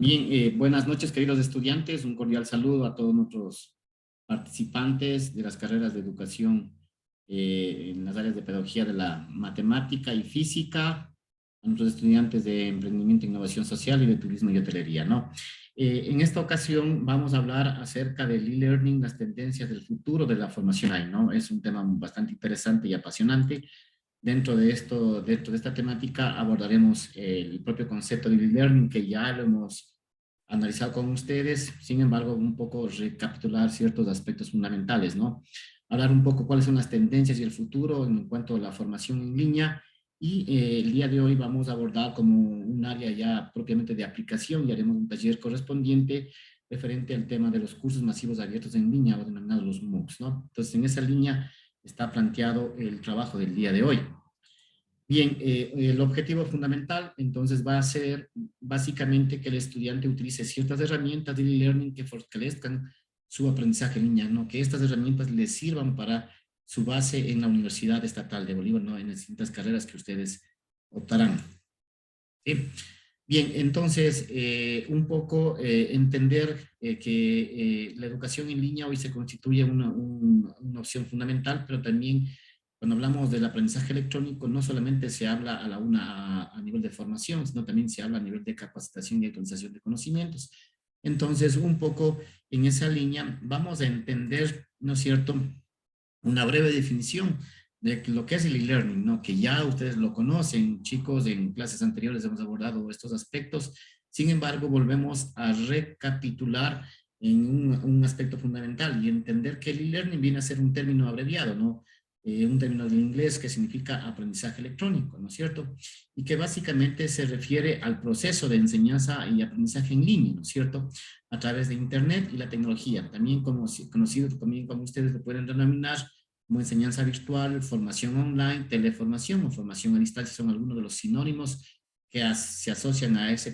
Bien, buenas noches, queridos estudiantes. Un cordial saludo a todos nuestros participantes de las carreras de educación en las áreas de pedagogía de la matemática y física, a nuestros estudiantes de emprendimiento e innovación social y de turismo y hotelería, ¿no? En esta ocasión vamos a hablar acerca del e-learning, las tendencias del futuro de la formación ahí, ¿no? Es un tema bastante interesante y apasionante. Dentro de esta temática abordaremos el propio concepto de e-learning que ya lo hemos analizado con ustedes, sin embargo, un poco recapitular ciertos aspectos fundamentales, ¿no? Hablar un poco cuáles son las tendencias y el futuro en cuanto a la formación en línea y el día de hoy vamos a abordar como un área ya propiamente de aplicación y haremos un taller correspondiente referente al tema de los cursos masivos abiertos en línea o denominados los MOOCs, ¿no? Entonces, en esa línea está planteado el trabajo del día de hoy. Bien, el objetivo fundamental entonces va a ser básicamente que el estudiante utilice ciertas herramientas de e-learning que fortalezcan su aprendizaje en línea, ¿no? Que estas herramientas les sirvan para su base en la Universidad Estatal de Bolívar, ¿no? En las distintas carreras que ustedes optarán. ¿Sí? Bien, entonces, un poco entender que la educación en línea hoy se constituye una opción fundamental, pero también cuando hablamos del aprendizaje electrónico, no solamente se habla a nivel de formación, sino también se habla a nivel de capacitación y actualización de conocimientos. Entonces, un poco en esa línea, vamos a entender, ¿no es cierto?, una breve definición de lo que es el e-learning, ¿no? Que ya ustedes lo conocen, chicos, en clases anteriores hemos abordado estos aspectos. Sin embargo, volvemos a recapitular en un aspecto fundamental y entender que el e-learning viene a ser un término abreviado, ¿no? Un término del inglés que significa aprendizaje electrónico, ¿no es cierto? Y que básicamente se refiere al proceso de enseñanza y aprendizaje en línea, ¿no es cierto? A través de Internet y la tecnología, también conocido también como ustedes lo pueden denominar como enseñanza virtual, formación online, teleformación o formación a distancia, son algunos de los sinónimos que se asocian a este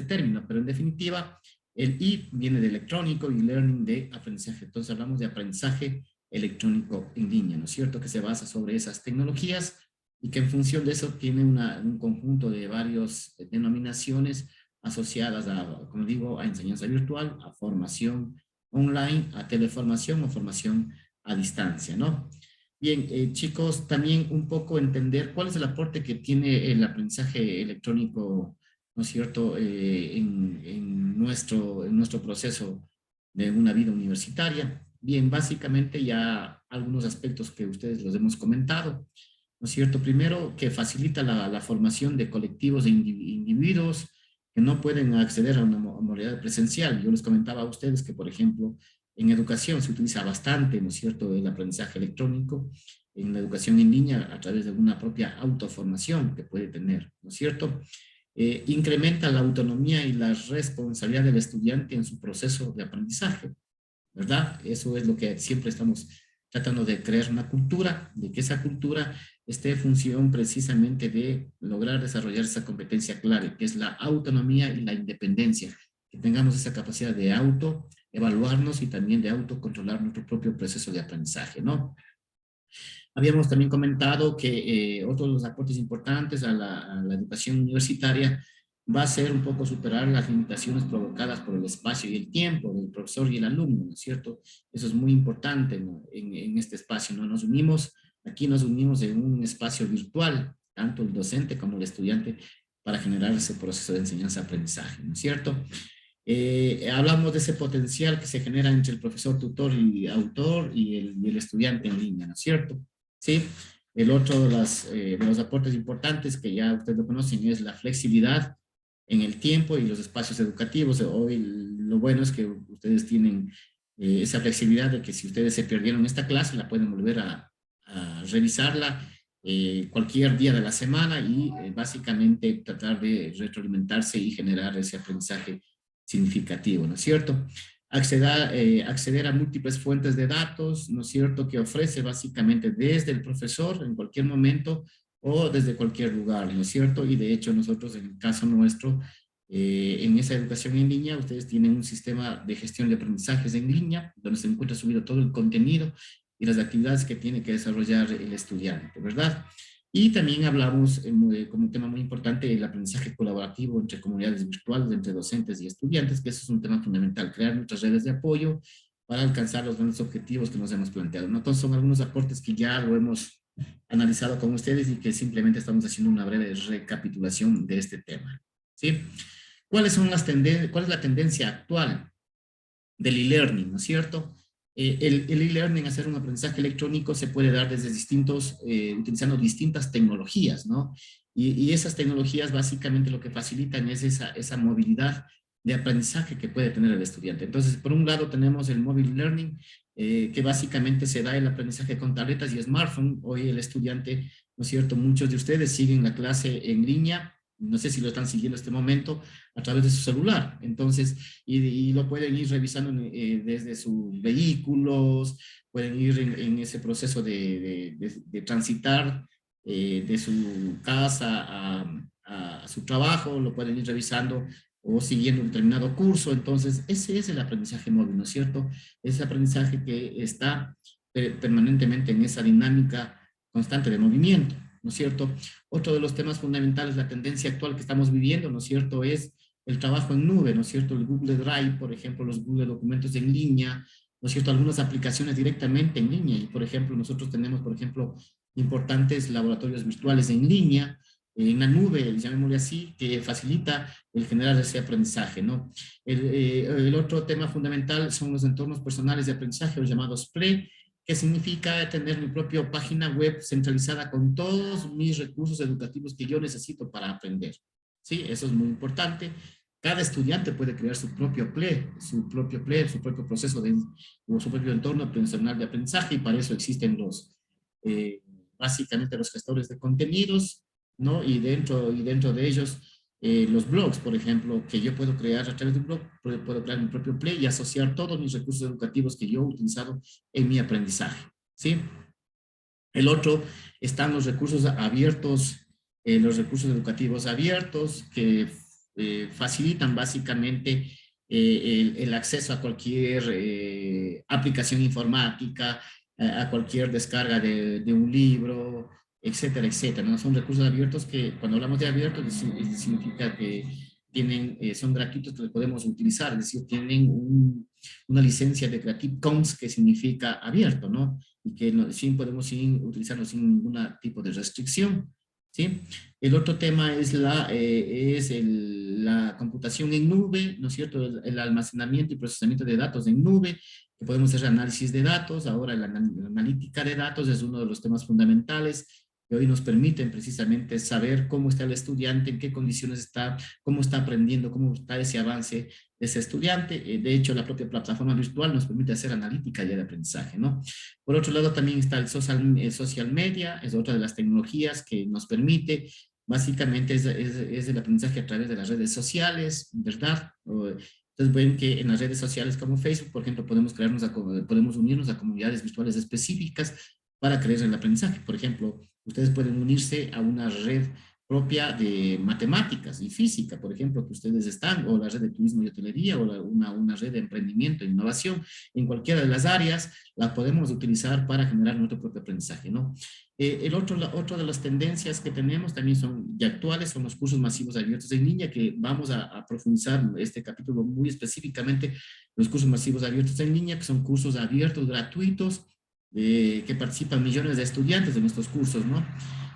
término, pero en definitiva, el I viene de electrónico y learning de aprendizaje. Entonces hablamos de aprendizaje electrónico en línea, ¿no es cierto? Que se basa sobre esas tecnologías y que en función de eso tiene un conjunto de varias denominaciones asociadas a, como digo, a enseñanza virtual, a formación online, a teleformación o formación a distancia, ¿no? Bien, chicos, también un poco entender cuál es el aporte que tiene el aprendizaje electrónico, ¿no es cierto?, en nuestro proceso de una vida universitaria. Bien, básicamente ya algunos aspectos que ustedes los hemos comentado, ¿no es cierto? Primero, que facilita la formación de colectivos de individuos que no pueden acceder a una modalidad presencial. Yo les comentaba a ustedes que, por ejemplo, en educación se utiliza bastante, ¿no es cierto?, el aprendizaje electrónico, en la educación en línea a través de una propia autoformación que puede tener, ¿no es cierto? Incrementa la autonomía y la responsabilidad del estudiante en su proceso de aprendizaje, ¿verdad? Eso es lo que siempre estamos tratando de crear una cultura, de que esa cultura esté en función precisamente de lograr desarrollar esa competencia clave, que es la autonomía y la independencia, que tengamos esa capacidad de autoevaluarnos y también de autocontrolar nuestro propio proceso de aprendizaje, ¿no? Habíamos también comentado que otro de los aportes importantes a la educación universitaria va a ser un poco superar las limitaciones provocadas por el espacio y el tiempo del profesor y el alumno, ¿no es cierto? Eso es muy importante, ¿no?, en este espacio, ¿no? Aquí nos unimos en un espacio virtual, tanto el docente como el estudiante, para generar ese proceso de enseñanza-aprendizaje, ¿no es cierto? Hablamos de ese potencial que se genera entre el profesor tutor y autor y el estudiante en línea, ¿no es cierto? Sí. El otro de los aportes importantes que ya ustedes lo conocen es la flexibilidad en el tiempo y los espacios educativos. Hoy lo bueno es que ustedes tienen esa flexibilidad de que si ustedes se perdieron esta clase, la pueden volver a revisarla cualquier día de la semana y básicamente tratar de retroalimentarse y generar ese aprendizaje significativo, ¿no es cierto? Acceder a múltiples fuentes de datos, ¿no es cierto?, que ofrece básicamente desde el profesor en cualquier momento o desde cualquier lugar, ¿no es cierto? Y de hecho nosotros en el caso nuestro, en esa educación en línea, ustedes tienen un sistema de gestión de aprendizajes en línea, donde se encuentra subido todo el contenido y las actividades que tiene que desarrollar el estudiante, ¿verdad? Y también hablamos como un tema muy importante el aprendizaje colaborativo entre comunidades virtuales, entre docentes y estudiantes, que eso es un tema fundamental, crear nuestras redes de apoyo para alcanzar los grandes objetivos que nos hemos planteado, ¿no? Entonces son algunos aportes que ya lo hemos analizado con ustedes y que simplemente estamos haciendo una breve recapitulación de este tema, ¿sí? ¿Cuál es la tendencia actual del e-learning, ¿no es cierto? El e-learning, hacer un aprendizaje electrónico, se puede dar desde utilizando distintas tecnologías, ¿no? Y esas tecnologías básicamente lo que facilitan es esa movilidad de aprendizaje que puede tener el estudiante. Entonces, por un lado tenemos el mobile learning, que básicamente se da el aprendizaje con tabletas y smartphone. Hoy el estudiante, ¿no es cierto? Muchos de ustedes siguen la clase en línea, no sé si lo están siguiendo en este momento, a través de su celular. Entonces, y lo pueden ir revisando desde sus vehículos, pueden ir en ese proceso de transitar de su casa a su trabajo, lo pueden ir revisando o siguiendo un determinado curso. Entonces, ese es el aprendizaje móvil, ¿no es cierto? Ese aprendizaje que está permanentemente en esa dinámica constante de movimiento, ¿no es cierto? Otro de los temas fundamentales, la tendencia actual que estamos viviendo, ¿no es cierto?, es el trabajo en nube, ¿no es cierto? El Google Drive, por ejemplo, los Google Documentos en línea, ¿no es cierto? Algunas aplicaciones directamente en línea. Y, por ejemplo, nosotros tenemos, por ejemplo, importantes laboratorios virtuales en línea, en la nube, llamémosle así, que facilita el generar ese aprendizaje, ¿no? El otro tema fundamental son los entornos personales de aprendizaje, los llamados PLE, que significa tener mi propia página web centralizada con todos mis recursos educativos que yo necesito para aprender. Sí, eso es muy importante. Cada estudiante puede crear su propio PLE, su propio proceso o su propio entorno personal de aprendizaje, y para eso existen eh, básicamente los gestores de contenidos, ¿no? Y dentro de ellos, los blogs, por ejemplo, que yo puedo crear a través de un blog, puedo crear mi propio PLE y asociar todos mis recursos educativos que yo he utilizado en mi aprendizaje, ¿sí? El otro están los recursos educativos abiertos, que facilitan básicamente el acceso a cualquier aplicación informática, a cualquier descarga de un libro, etcétera, etcétera, ¿no? Son recursos abiertos que, cuando hablamos de abiertos, significa que son gratuitos, que los podemos utilizar, es decir, tienen una licencia de Creative Commons, que significa abierto, ¿no? Y que podemos utilizarlo sin ningún tipo de restricción, ¿sí? El otro tema es la computación en nube, ¿no es cierto? El almacenamiento y procesamiento de datos en nube, que podemos hacer análisis de datos. Ahora la analítica de datos es uno de los temas fundamentales que hoy nos permiten precisamente saber cómo está el estudiante, en qué condiciones está, cómo está aprendiendo, cómo está ese avance de ese estudiante. De hecho, la propia plataforma virtual nos permite hacer analítica ya de aprendizaje, ¿no? Por otro lado, también está el social media, es otra de las tecnologías que nos permite, básicamente es el aprendizaje a través de las redes sociales, ¿verdad? Entonces ven que en las redes sociales como Facebook, por ejemplo, podemos unirnos a comunidades virtuales específicas para crear el aprendizaje. Por ejemplo, ustedes pueden unirse a una red propia de matemáticas y física, por ejemplo, que ustedes están, o la red de turismo y hotelería, o una red de emprendimiento e innovación. En cualquiera de las áreas la podemos utilizar para generar nuestro propio aprendizaje, ¿no? Otro de las tendencias que tenemos también son ya actuales, son los cursos masivos abiertos en línea, que vamos a profundizar este capítulo muy específicamente, los cursos masivos abiertos en línea, que son cursos abiertos, gratuitos, que participan millones de estudiantes en estos cursos, ¿no?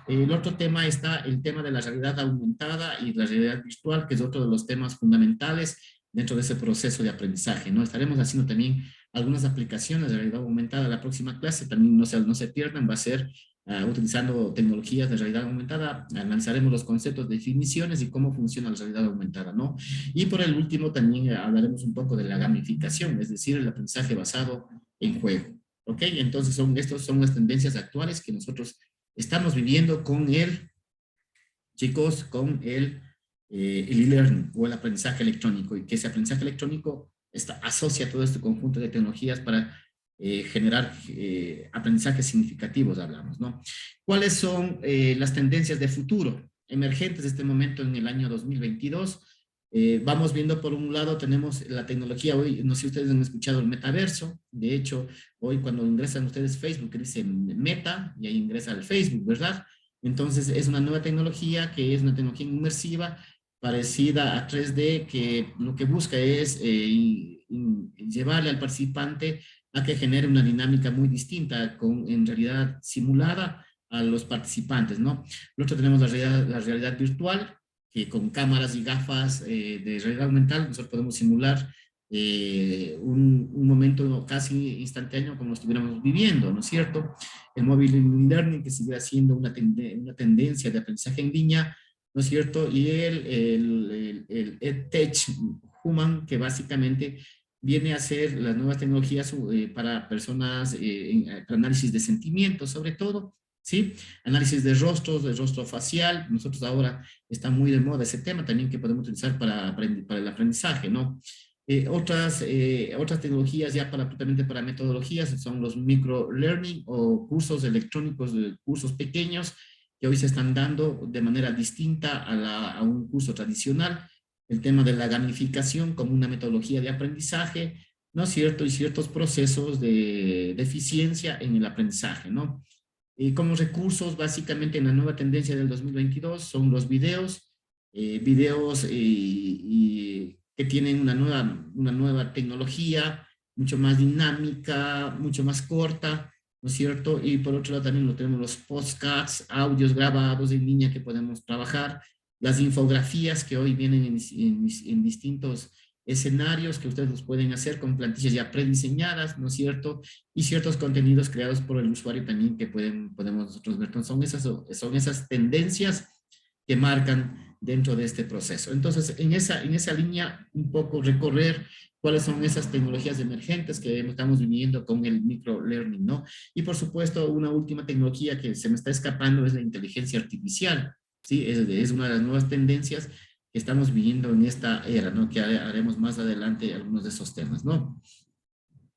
El otro tema está el tema de la realidad aumentada y la realidad virtual, que es otro de los temas fundamentales dentro de ese proceso de aprendizaje, ¿no? Estaremos haciendo también algunas aplicaciones de realidad aumentada. La próxima clase también no se pierdan, va a ser utilizando tecnologías de realidad aumentada. Analizaremos los conceptos, definiciones y cómo funciona la realidad aumentada, ¿no? Y por el último también hablaremos un poco de la gamificación, es decir, el aprendizaje basado en juego. ¿Ok? Entonces estas son las tendencias actuales que nosotros estamos viviendo con chicos, con el e-learning o el aprendizaje electrónico, y que ese aprendizaje electrónico asocia todo este conjunto de tecnologías para generar aprendizajes significativos, hablamos, ¿no? ¿Cuáles son las tendencias de futuro emergentes de este momento en el año 2022? Vamos viendo, por un lado, tenemos la tecnología. Hoy, no sé si ustedes han escuchado el metaverso. De hecho, hoy cuando ingresan ustedes Facebook, dice Meta, y ahí ingresa al Facebook, ¿verdad? Entonces, es una nueva tecnología que es una tecnología inmersiva parecida a 3D, que lo que busca es llevarle al participante a que genere una dinámica muy distinta, en realidad simulada a los participantes, ¿no? Nosotros tenemos la realidad virtual, que con cámaras y gafas de realidad aumentada nosotros podemos simular un momento casi instantáneo como lo estuviéramos viviendo, ¿no es cierto? El mobile learning, que sigue siendo una tendencia de aprendizaje en línea, ¿no es cierto? Y el EdTech Human, que básicamente viene a ser las nuevas tecnologías para personas, para análisis de sentimientos, sobre todo, ¿sí? Análisis de rostros, de rostro facial. Nosotros ahora está muy de moda ese tema también que podemos utilizar para el aprendizaje, ¿no? Otras tecnologías ya para metodologías son los microlearning o cursos electrónicos, cursos pequeños que hoy se están dando de manera distinta a un curso tradicional. El tema de la gamificación como una metodología de aprendizaje, ¿no es cierto? Y ciertos procesos de eficiencia en el aprendizaje, ¿no? Y como recursos, básicamente en la nueva tendencia del 2022 son los videos que tienen una nueva tecnología, mucho más dinámica, mucho más corta, ¿no es cierto? Y por otro lado también lo tenemos los podcasts, audios grabados en línea que podemos trabajar, las infografías que hoy vienen en distintos escenarios que ustedes los pueden hacer con plantillas ya prediseñadas, ¿no es cierto? Y ciertos contenidos creados por el usuario también que podemos nosotros ver. Entonces, son esas tendencias que marcan dentro de este proceso. Entonces, en esa línea, un poco recorrer cuáles son esas tecnologías emergentes que estamos viviendo con el microlearning, ¿no? Y por supuesto, una última tecnología que se me está escapando es la inteligencia artificial, ¿sí? Es una de las nuevas tendencias que estamos viviendo en esta era, ¿no? Que haremos más adelante algunos de esos temas, ¿no?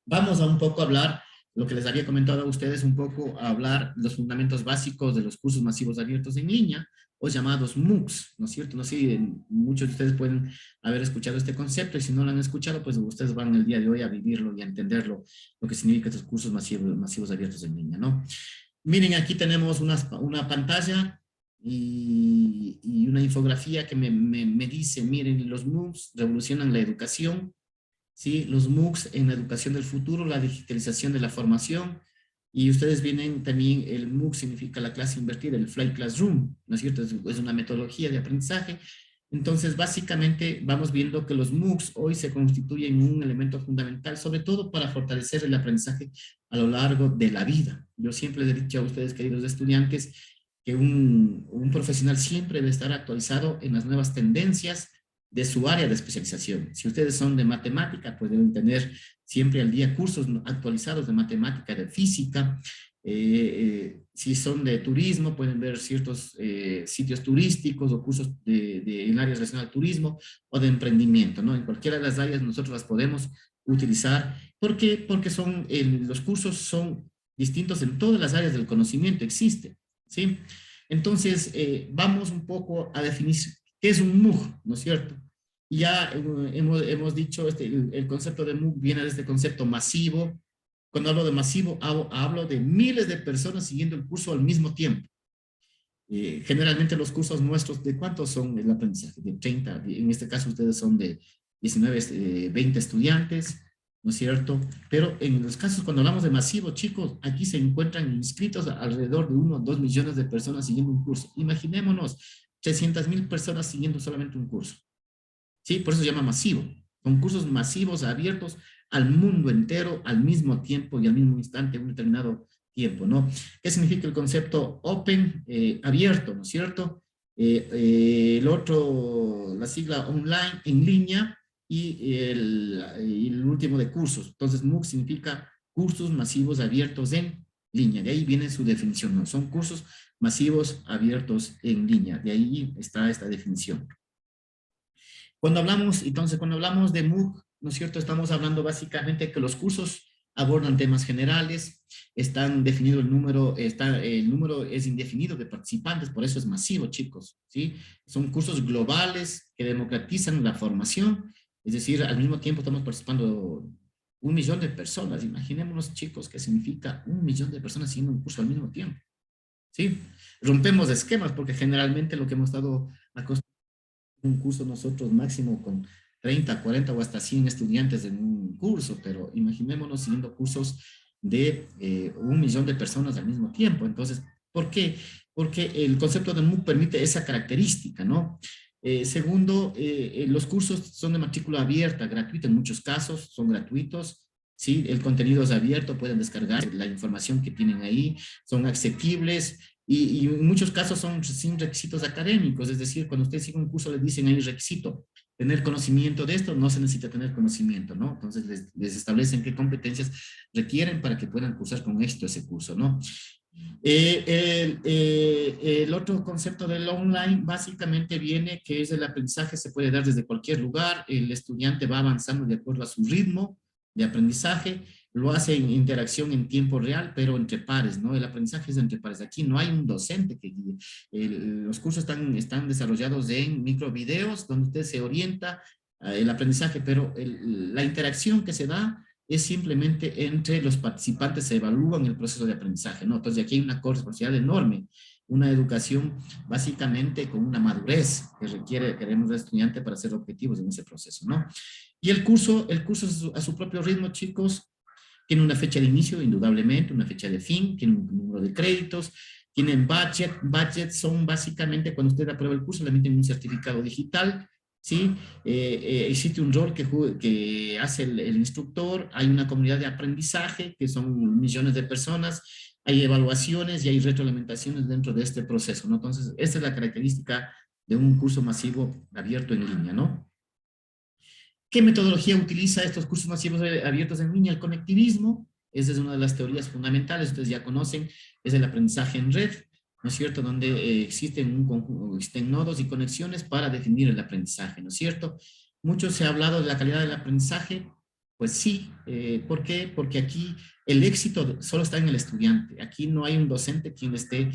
Vamos a un poco hablar, lo que les había comentado a ustedes, un poco a hablar los fundamentos básicos de los cursos masivos abiertos en línea, o llamados MOOCs, ¿no es cierto? No sé, muchos de ustedes pueden haber escuchado este concepto, y si no lo han escuchado, pues ustedes van el día de hoy a vivirlo y a entenderlo, lo que significa estos cursos masivos abiertos en línea, ¿no? Miren, aquí tenemos una pantalla y una infografía que me dice, miren, los MOOCs revolucionan la educación, ¿sí? Los MOOCs en la educación del futuro, la digitalización de la formación, y ustedes vienen también, el MOOC significa la clase invertida, el Fly Classroom, ¿no es cierto? Es una metodología de aprendizaje. Entonces, básicamente, vamos viendo que los MOOCs hoy se constituyen un elemento fundamental, sobre todo para fortalecer el aprendizaje a lo largo de la vida. Yo siempre les he dicho a ustedes, queridos estudiantes, que un profesional siempre debe estar actualizado en las nuevas tendencias de su área de especialización. Si ustedes son de matemática, pues deben tener siempre al día cursos actualizados de matemática, de física. Si son de turismo, pueden ver ciertos sitios turísticos o cursos en áreas relacionadas al turismo o de emprendimiento, ¿no? En cualquiera de las áreas nosotros las podemos utilizar. ¿Por qué? Porque los cursos son distintos en todas las áreas del conocimiento, existen, ¿sí? Entonces, vamos un poco a definir qué es un MOOC, ¿no es cierto? Y ya hemos dicho, el concepto de MOOC viene de este concepto masivo. Cuando hablo de masivo, hablo de miles de personas siguiendo el curso al mismo tiempo. Generalmente los cursos nuestros, ¿de cuántos son el aprendizaje? De 30, en este caso ustedes son de 19, 20 estudiantes, ¿no es cierto? Pero en los casos cuando hablamos de masivo, chicos, aquí se encuentran inscritos alrededor de 1 o 2 millones de personas siguiendo un curso. Imaginémonos 300,000 personas siguiendo solamente un curso. ¿Sí? Por eso se llama masivo. Son cursos masivos abiertos al mundo entero al mismo tiempo y al mismo instante, un determinado tiempo, ¿no? ¿Qué significa el concepto open, abierto, ¿no es cierto? El otro, la sigla online, en línea, y el último de cursos. Entonces, MOOC significa cursos masivos abiertos en línea. De ahí viene su definición, ¿no? Son cursos masivos abiertos en línea. De ahí está esta definición. Cuando hablamos de MOOC, ¿no es cierto? Estamos hablando básicamente que los cursos abordan temas generales, están definido el número es indefinido de participantes, por eso es masivo, chicos, ¿sí? Son cursos globales que democratizan la formación, es decir, al mismo tiempo estamos participando 1 millón de personas. Imaginémonos, chicos, qué significa 1 millón de personas siguiendo un curso al mismo tiempo. ¿sí? Rompemos esquemas porque generalmente lo que hemos estado acostumbrados un curso nosotros máximo con 30, 40 o hasta 100 estudiantes en un curso, pero imaginémonos siguiendo cursos de 1 millón de personas al mismo tiempo. Entonces, ¿por qué? Porque el concepto de MOOC permite esa característica, ¿no? Segundo, los cursos son de matrícula abierta, gratuita en muchos casos, son gratuitos. Sí, el contenido es abierto, pueden descargar la información que tienen ahí, son accesibles y en muchos casos son sin requisitos académicos, es decir, cuando usted sigue un curso le dicen ahí requisito, tener conocimiento de esto, no se necesita tener conocimiento, ¿no? Entonces les establecen qué competencias requieren para que puedan cursar con éxito ese curso, ¿no? El otro concepto del online básicamente viene que es el aprendizaje se puede dar desde cualquier lugar, el estudiante va avanzando de acuerdo a su ritmo de aprendizaje, lo hace en interacción en tiempo real, pero entre pares, ¿no? El aprendizaje es entre pares. Aquí no hay un docente que guíe. Los cursos están desarrollados en microvideos donde usted se orienta el aprendizaje, pero la interacción que se da es simplemente entre los participantes, se evalúan el proceso de aprendizaje, ¿no? Entonces aquí hay una corresponsabilidad enorme, una educación básicamente con una madurez que requiere, queremos, del estudiante para ser objetivos en ese proceso, ¿no? Y el curso a su propio ritmo, chicos, tiene una fecha de inicio, indudablemente, una fecha de fin, tiene un número de créditos, tienen budget. Budget son básicamente cuando usted aprueba el curso, le emiten un certificado digital, ¿sí? Existe un rol que hace el instructor, hay una comunidad de aprendizaje, que son millones de personas, hay evaluaciones y hay retroalimentaciones dentro de este proceso, ¿no? Entonces, esta es la característica de un curso masivo abierto en línea, ¿no? ¿Qué metodología utiliza estos cursos masivos abiertos en línea? El conectivismo, esa es una de las teorías fundamentales, ustedes ya conocen, es el aprendizaje en red, ¿no es cierto? Donde existen nodos y conexiones para definir el aprendizaje, ¿no es cierto? Mucho se ha hablado de la calidad del aprendizaje, pues sí, ¿por qué? Porque aquí el éxito solo está en el estudiante, aquí no hay un docente quien esté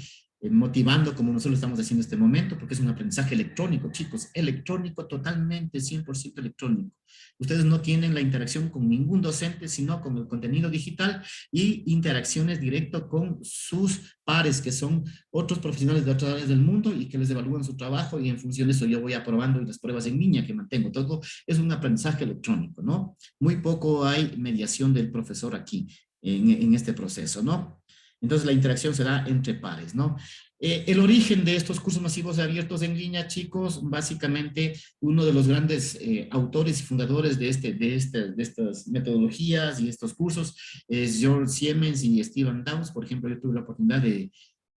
motivando como nosotros estamos haciendo en este momento, porque es un aprendizaje electrónico, chicos, electrónico totalmente, 100% electrónico. Ustedes no tienen la interacción con ningún docente, sino con el contenido digital y interacciones directo con sus pares, que son otros profesionales de otras áreas del mundo y que les evalúan su trabajo y en función de eso yo voy aprobando y las pruebas en línea que mantengo. Todo es un aprendizaje electrónico, ¿no? Muy poco hay mediación del profesor aquí en este proceso, ¿no? Entonces la interacción se da entre pares, ¿no? El origen de estos cursos masivos abiertos en línea, chicos, básicamente uno de los grandes autores y fundadores de estas metodologías y estos cursos es George Siemens y Stephen Downes. Por ejemplo, yo tuve la oportunidad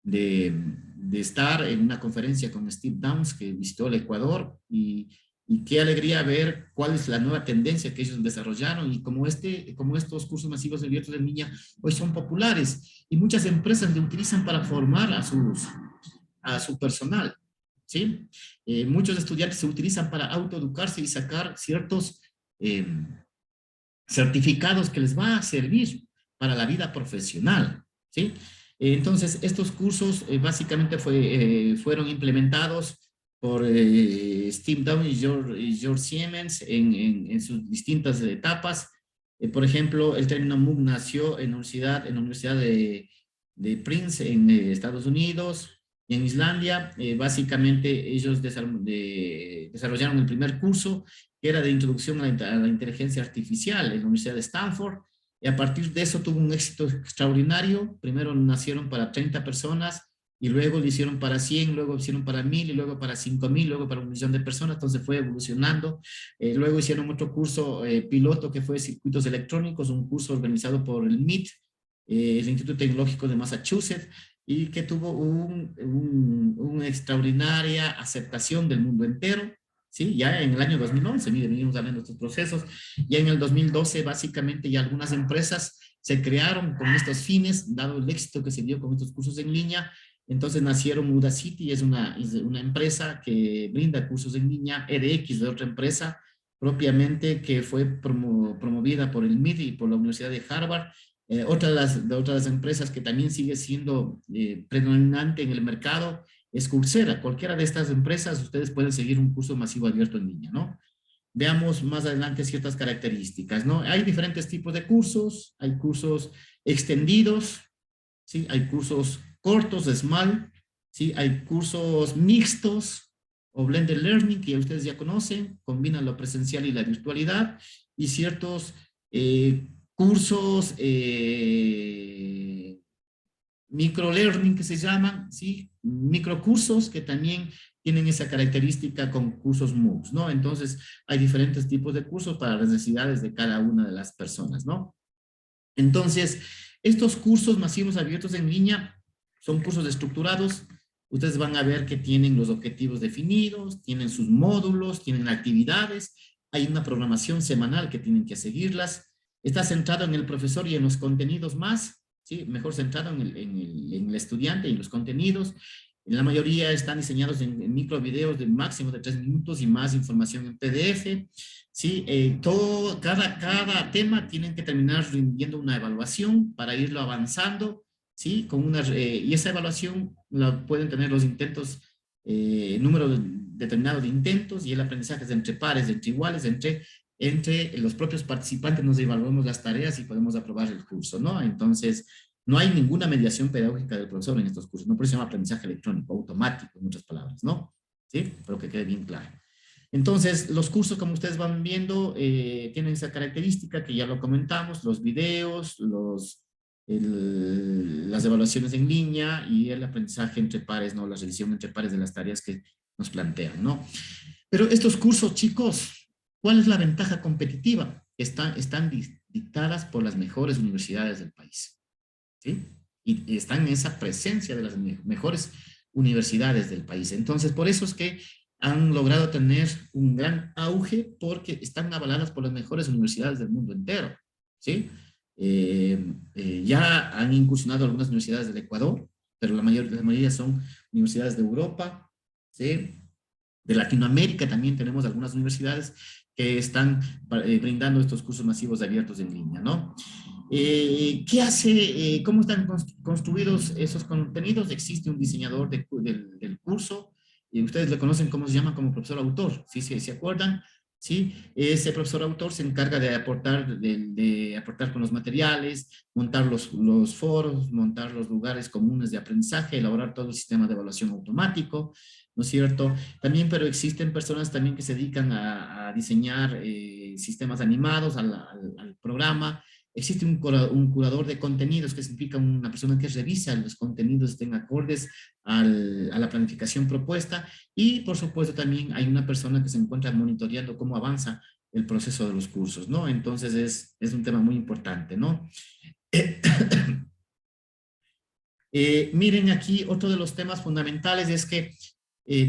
de estar en una conferencia con Steve Downes que visitó el Ecuador y qué alegría ver cuál es la nueva tendencia que ellos desarrollaron y como estos cursos masivos abiertos en línea hoy son populares y muchas empresas lo utilizan para formar a su personal, ¿sí? Muchos estudiantes se utilizan para autoeducarse y sacar ciertos eh, certificados que les va a servir para la vida profesional, ¿sí? Entonces, estos cursos básicamente fueron implementados por Steve Down y George Siemens en sus distintas etapas. Por ejemplo, el término MOOC nació en la Universidad de Prince en Estados Unidos y en Islandia. Básicamente, ellos desarrollaron el primer curso que era de introducción a la inteligencia artificial en la Universidad de Stanford. Y a partir de eso tuvo un éxito extraordinario. Primero nacieron para 30 personas y luego lo hicieron para 100, luego lo hicieron para 1000 y luego para 5000, luego para 1 millón de personas. Entonces fue evolucionando. Luego hicieron otro curso piloto que fue circuitos electrónicos, un curso organizado por el MIT, el Instituto Tecnológico de Massachusetts, y que tuvo una extraordinaria aceptación del mundo entero. Sí, ya en el año 2011, mire, venimos hablando de estos procesos, ya en el 2012 básicamente ya algunas empresas se crearon con estos fines, dado el éxito que se dio con estos cursos en línea. Entonces nacieron Udacity, es una empresa que brinda cursos en línea, edX de otra empresa propiamente que fue promovida por el MIT y por la Universidad de Harvard. Otra de las empresas que también sigue siendo predominante en el mercado es Coursera. Cualquiera de estas empresas, ustedes pueden seguir un curso masivo abierto en línea, ¿no? Veamos más adelante ciertas características, ¿no? Hay diferentes tipos de cursos, hay cursos extendidos, ¿sí? Hay cursos cortos, small, ¿sí? Hay cursos mixtos o blended learning, que ustedes ya conocen, combinan lo presencial y la virtualidad, y ciertos cursos microlearning que se llaman, ¿sí? Microcursos que también tienen esa característica con cursos MOOCs, ¿no? Entonces, hay diferentes tipos de cursos para las necesidades de cada una de las personas, ¿no? Entonces, estos cursos masivos abiertos en línea son cursos estructurados. Ustedes van a ver que tienen los objetivos definidos, tienen sus módulos, tienen actividades, hay una programación semanal que tienen que seguirlas. Está centrado en el profesor y en los contenidos más, ¿sí? Mejor centrado en el estudiante y los contenidos. La mayoría están diseñados en microvideos de máximo de 3 minutos y más información en PDF. Sí, cada tema tienen que terminar rindiendo una evaluación para irlo avanzando, ¿sí? Y esa evaluación la pueden tener los intentos, número determinado de intentos, y el aprendizaje es entre pares, entre iguales, entre los propios participantes nos evaluamos las tareas y podemos aprobar el curso, ¿no? Entonces, no hay ninguna mediación pedagógica del profesor en estos cursos, no, por eso se llama aprendizaje electrónico, automático, en otras palabras, ¿no? ¿Sí? Pero que quede bien claro. Entonces, los cursos, como ustedes van viendo, tienen esa característica que ya lo comentamos, los videos, las evaluaciones en línea y el aprendizaje entre pares, ¿no? La revisión entre pares de las tareas que nos plantean, ¿no? Pero estos cursos, chicos, ¿cuál es la ventaja competitiva? Están dictadas por las mejores universidades del país, ¿sí? Y están en esa presencia de las mejores universidades del país. Entonces, por eso es que han logrado tener un gran auge, porque están avaladas por las mejores universidades del mundo entero, ¿sí? Ya han incursionado algunas universidades del Ecuador, pero la mayoría son universidades de Europa, ¿sí? De Latinoamérica también tenemos algunas universidades que están brindando estos cursos masivos abiertos en línea, ¿no? ¿Qué hace? ¿Cómo están construidos esos contenidos? Existe un diseñador del curso, y ustedes le conocen, ¿cómo se llama? Como profesor autor, ¿sí? ¿Se acuerdan? ¿Sí? Ese profesor autor se encarga de aportar con los materiales, montar los foros, montar los lugares comunes de aprendizaje, elaborar todo el sistema de evaluación automático, ¿no es cierto? También, pero existen personas también que se dedican a diseñar sistemas animados al programa. Existe un curador de contenidos, que significa una persona que revisa los contenidos estén acordes a la planificación propuesta, y por supuesto también hay una persona que se encuentra monitoreando cómo avanza el proceso de los cursos, ¿no? Entonces es un tema muy importante, ¿no? Miren aquí, otro de los temas fundamentales es que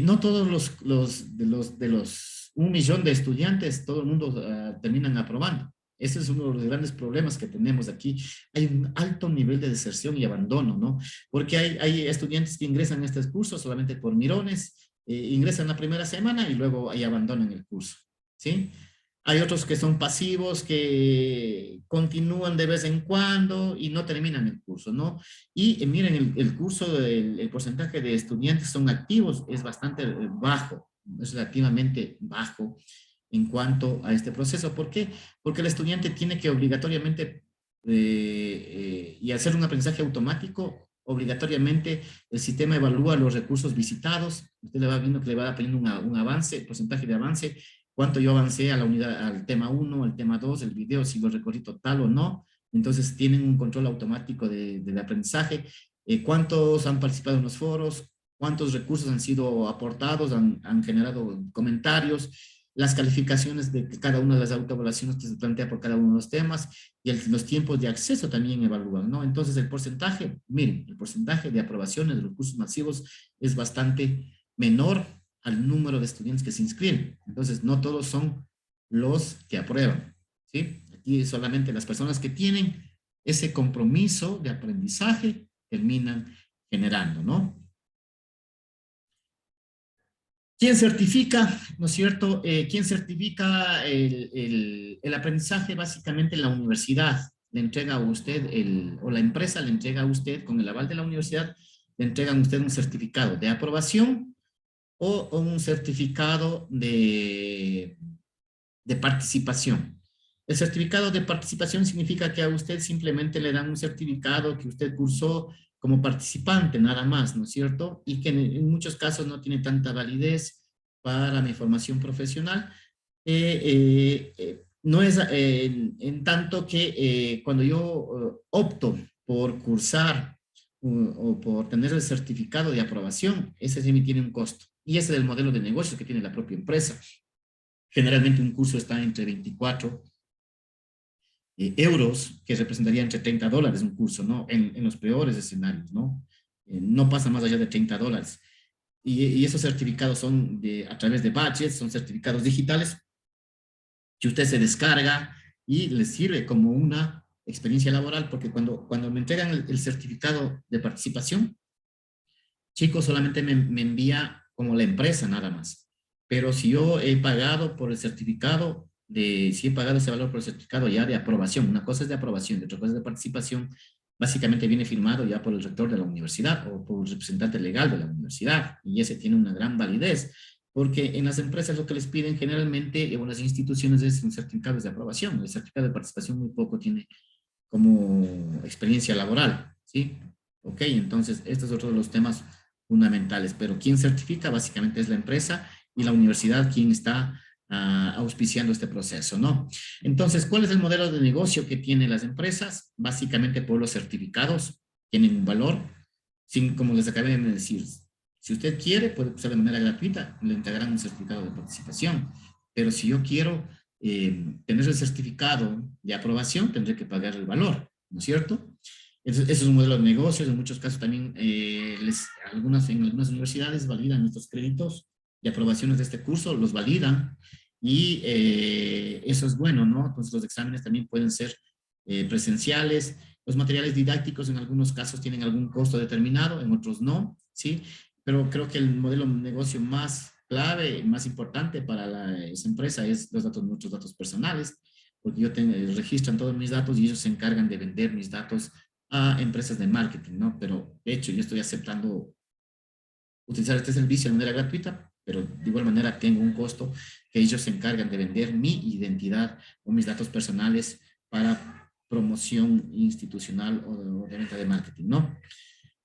no todos de los 1 millón de estudiantes, todo el mundo terminan aprobando. Ese es uno de los grandes problemas que tenemos aquí. Hay un alto nivel de deserción y abandono, ¿no? Porque hay estudiantes que ingresan a estos cursos solamente por mirones, ingresan la primera semana y luego ahí abandonan el curso, ¿sí? Hay otros que son pasivos, que continúan de vez en cuando y no terminan el curso, ¿no? Y miren, el curso, el porcentaje de estudiantes son activos es bastante bajo, es relativamente bajo en cuanto a este proceso. ¿Por qué? Porque el estudiante tiene que obligatoriamente, y hacer un aprendizaje automático, obligatoriamente el sistema evalúa los recursos visitados. Usted le va viendo que le va poniendo un avance, porcentaje de avance, cuánto yo avancé a la unidad, al tema 1, al tema 2, el video, si lo recorrí total o no. Entonces tienen un control automático del aprendizaje. Cuántos han participado en los foros, cuántos recursos han sido aportados, han generado comentarios, las calificaciones de cada una de las autoevaluaciones que se plantea por cada uno de los temas, y los tiempos de acceso también evalúan, ¿no? Entonces el porcentaje, miren, el porcentaje de aprobaciones de los cursos masivos es bastante menor al número de estudiantes que se inscriben. Entonces no todos son los que aprueban, ¿sí? Aquí solamente las personas que tienen ese compromiso de aprendizaje terminan generando, ¿no? ¿Quién certifica, no es cierto? ¿Quién certifica el aprendizaje? Básicamente la universidad le entrega a usted, o la empresa le entrega a usted, con el aval de la universidad, le entregan a usted un certificado de aprobación o un certificado de participación. El certificado de participación significa que a usted simplemente le dan un certificado que usted cursó como participante nada más, ¿no es cierto? Y que en muchos casos no tiene tanta validez para mi formación profesional. No es en tanto que cuando yo opto por cursar o por tener el certificado de aprobación, ese sí me tiene un costo. Y ese es el modelo de negocio que tiene la propia empresa. Generalmente un curso está entre 24 euros, que representaría entre $30 un curso, ¿no? En los peores escenarios, ¿no? No pasa más allá de $30. Y esos certificados son a través de badges, son certificados digitales que usted se descarga y les sirve como una experiencia laboral, porque cuando me entregan el certificado de participación, chicos, solamente me envía como la empresa nada más. Pero si yo he pagado por el certificado, si he pagado ese valor por el certificado ya de aprobación, una cosa es de aprobación y otra cosa es de participación, básicamente viene firmado ya por el rector de la universidad o por el representante legal de la universidad, y ese tiene una gran validez, porque en las empresas lo que les piden generalmente, en unas instituciones, es un certificado de aprobación. El certificado de participación muy poco tiene como experiencia laboral, ¿sí? Ok, entonces estos son otros de los temas fundamentales, pero quien certifica básicamente es la empresa y la universidad quien está auspiciando este proceso, ¿no? Entonces, ¿cuál es el modelo de negocio que tienen las empresas? Básicamente por los certificados, tienen un valor, sin, como les acabé de decir, si usted quiere, puede usar de manera gratuita, le entregarán un certificado de participación, pero si yo quiero tener el certificado de aprobación, tendré que pagar el valor, ¿no es cierto? Ese es un modelo de negocios. En muchos casos también en algunas universidades validan estos créditos de aprobaciones de este curso, los validan y eso es bueno, ¿no? Entonces los exámenes también pueden ser presenciales. Los materiales didácticos en algunos casos tienen algún costo determinado, en otros no, ¿sí? Pero creo que el modelo de negocio más clave, más importante para esa empresa es nuestros datos personales, porque registran todos mis datos y ellos se encargan de vender mis datos a empresas de marketing, ¿no? Pero de hecho yo estoy aceptando utilizar este servicio de manera gratuita, pero de igual manera tengo un costo que ellos se encargan de vender mi identidad o mis datos personales para promoción institucional o de venta de marketing, ¿no?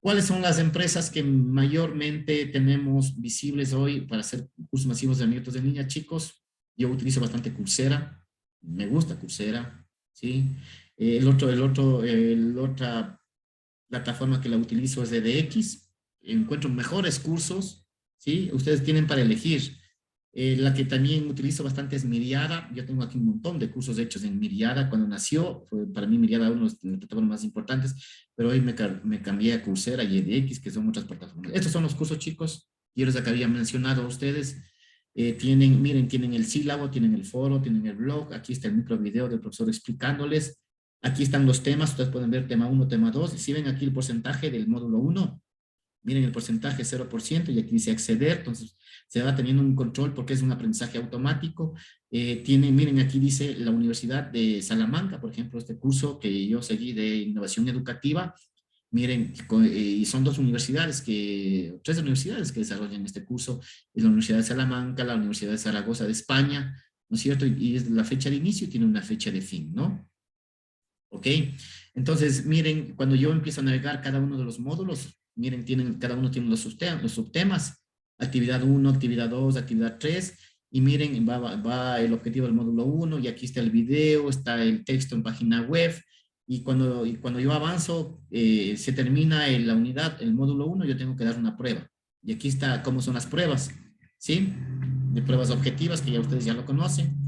¿Cuáles son las empresas que mayormente tenemos visibles hoy para hacer cursos masivos de abiertos en línea, chicos? Yo utilizo bastante Coursera, me gusta Coursera, ¿sí? Otra plataforma que la utilizo es DDX, encuentro mejores cursos, ¿sí? Ustedes tienen para elegir. La que también utilizo bastante es Miriada. Yo tengo aquí un montón de cursos hechos en Miriada. Cuando nació, fue para mí Miriada uno de los plataformas más importantes, pero hoy me cambié a Coursera y EDX, que son otras plataformas. Estos son los cursos, chicos. Yo les había mencionado a ustedes. Miren, tienen el sílabo, tienen el foro, tienen el blog. Aquí está el micro video del profesor explicándoles. Aquí están los temas. Ustedes pueden ver tema 1, tema 2. Si ven aquí el porcentaje del módulo 1, miren el porcentaje 0% y aquí dice acceder, entonces se va teniendo un control porque es un aprendizaje automático. Miren aquí dice la Universidad de Salamanca, por ejemplo, este curso que yo seguí de innovación educativa. Miren, y son tres universidades que desarrollan este curso, es la Universidad de Salamanca, la Universidad de Zaragoza de España, ¿no es cierto? Y es la fecha de inicio y tiene una fecha de fin, ¿no? ¿Ok? Entonces, miren, cuando yo empiezo a navegar cada uno de los módulos, miren, cada uno tiene los subtemas, actividad 1, actividad 2, actividad 3, y miren, va el objetivo del módulo 1, y aquí está el video, está el texto en página web, y cuando yo avanzo, se termina la unidad, el módulo 1, yo tengo que dar una prueba. Y aquí está cómo son las pruebas, ¿sí? De pruebas objetivas, que ya ustedes ya lo conocen.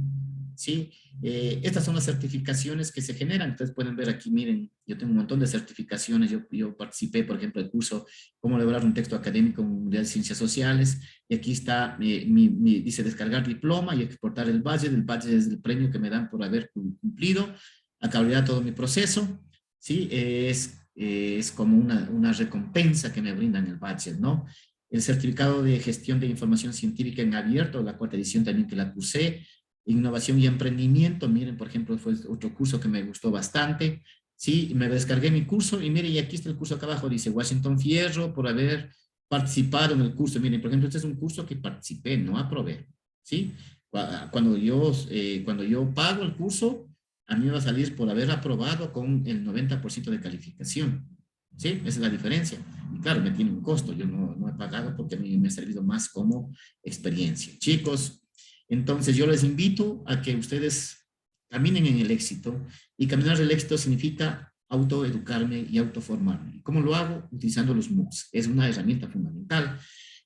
¿Sí? Estas son las certificaciones que se generan. Ustedes pueden ver aquí, miren, yo tengo un montón de certificaciones. Yo participé, por ejemplo, del curso Cómo elaborar un texto académico en Unidad de Ciencias Sociales. Y aquí está, dice descargar diploma y exportar el badge. El badge es el premio que me dan por haber cumplido a cabalidad todo mi proceso. ¿Sí? Es como una recompensa que me brindan el badge, ¿no? El certificado de gestión de información científica en abierto, la cuarta edición también que la cursé. Innovación y emprendimiento, miren, por ejemplo, fue otro curso que me gustó bastante, sí, me descargué mi curso y miren, y aquí está el curso acá abajo, dice Washington Fierro por haber participado en el curso. Miren, por ejemplo, este es un curso que participé, no aprobé, ¿sí? Cuando yo pago el curso, a mí me va a salir por haber aprobado con el 90% de calificación. ¿sí? Esa es la diferencia. Y claro, me tiene un costo, yo no he pagado porque a mí me ha servido más como experiencia. Chicos, entonces yo les invito a que ustedes caminen en el éxito, y caminar el éxito significa autoeducarme y autoformarme. ¿Cómo lo hago? Utilizando los MOOCs. Es una herramienta fundamental,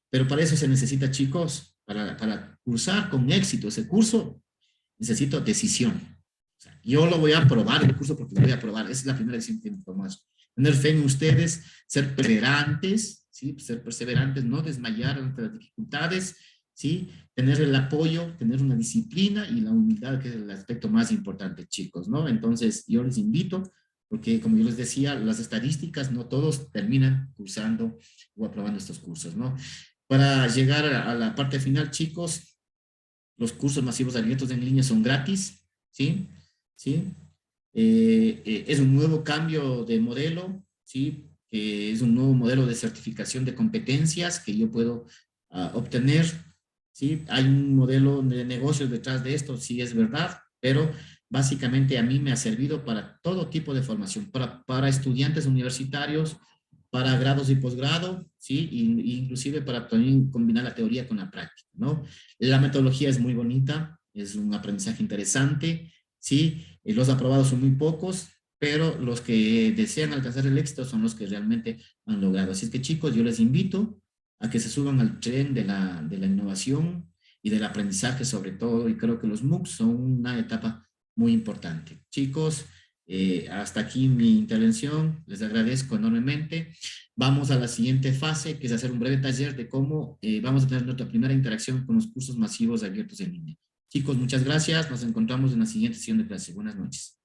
pero para eso se necesita, chicos, para cursar con éxito ese curso, necesito decisión. O sea, yo lo voy a aprobar el curso porque lo voy a aprobar. Esa es la primera decisión que tengo que tomar. Tener fe en ustedes, ser perseverantes, ¿sí? Ser perseverantes, no desmayar ante las dificultades, ¿sí? Tener el apoyo, tener una disciplina y la humildad, que es el aspecto más importante, chicos, ¿no? Entonces, yo les invito, porque como yo les decía, las estadísticas, no todos terminan cursando o aprobando estos cursos, ¿no? Para llegar a la parte final, chicos, los cursos masivos abiertos en línea son gratis, ¿sí? ¿Sí? Es un nuevo cambio de modelo, ¿sí? Es un nuevo modelo de certificación de competencias que yo puedo obtener, ¿sí? Hay un modelo de negocios detrás de esto, sí es verdad, pero básicamente a mí me ha servido para todo tipo de formación, para estudiantes universitarios, para grados y posgrado, ¿sí? Inclusive para también combinar la teoría con la práctica, ¿no? La metodología es muy bonita, es un aprendizaje interesante, ¿sí? Los aprobados son muy pocos, pero los que desean alcanzar el éxito son los que realmente han logrado. Así es que, chicos, yo les invito a que se suban al tren de la innovación y del aprendizaje sobre todo, y creo que los MOOCs son una etapa muy importante. Chicos, hasta aquí mi intervención, les agradezco enormemente. Vamos a la siguiente fase, que es hacer un breve taller de cómo vamos a tener nuestra primera interacción con los cursos masivos abiertos en línea. Chicos, muchas gracias. Nos encontramos en la siguiente sesión de clase. Buenas noches.